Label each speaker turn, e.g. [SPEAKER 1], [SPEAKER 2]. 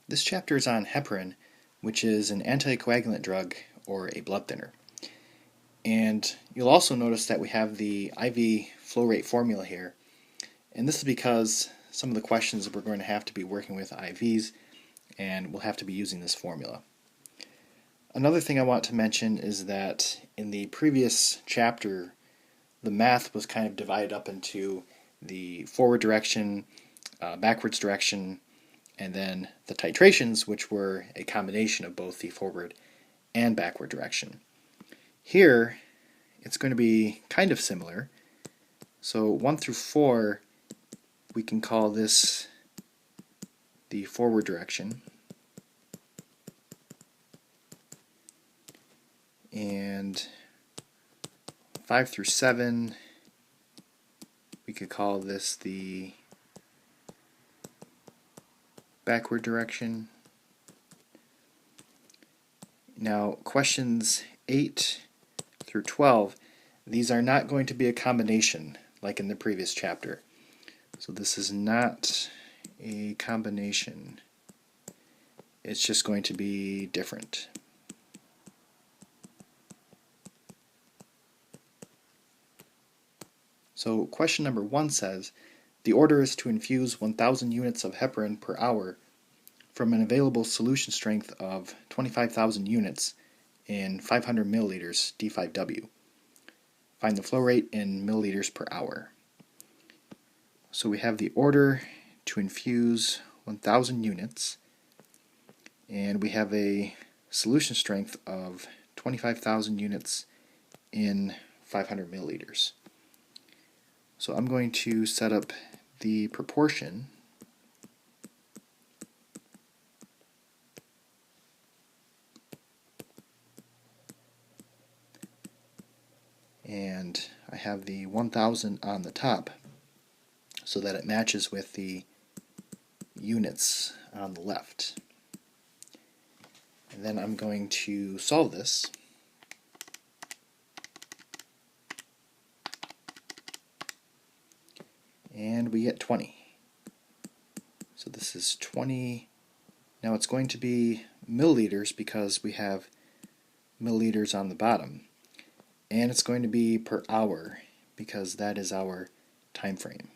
[SPEAKER 1] This chapter is on heparin, which is an anticoagulant drug or a blood thinner. And you'll also notice that we have the IV flow rate formula here. And this is because some of the questions we're going to have to be working with IVs, and we'll have to be using this formula. Another thing I want to mention is that in the previous chapter, the math was kind of divided up into the forward direction, backwards direction, and then the titrations, which were a combination of both the forward and backward direction. Here, it's going to be kind of similar. So 1 through 4, we can call this the forward direction. And 5 through 7, we could call this the backward direction. Now, questions 8 through 12, these are not going to be a combination like in the previous chapter. So this is not a combination. It's just going to be different. So question number 1 says, the order is to infuse 1,000 units of heparin per hour from an available solution strength of 25,000 units in 500 milliliters D5W. Find the flow rate in milliliters per hour. So we have the order to infuse 1,000 units, and we have a solution strength of 25,000 units in 500 milliliters. So I'm going to set up the proportion and I have the 1,000 on the top so that it matches with the units on the left. And then I'm going to solve this. And we get 20. So this is 20. Now it's going to be milliliters because we have milliliters on the bottom. And it's going to be per hour because that is our time frame.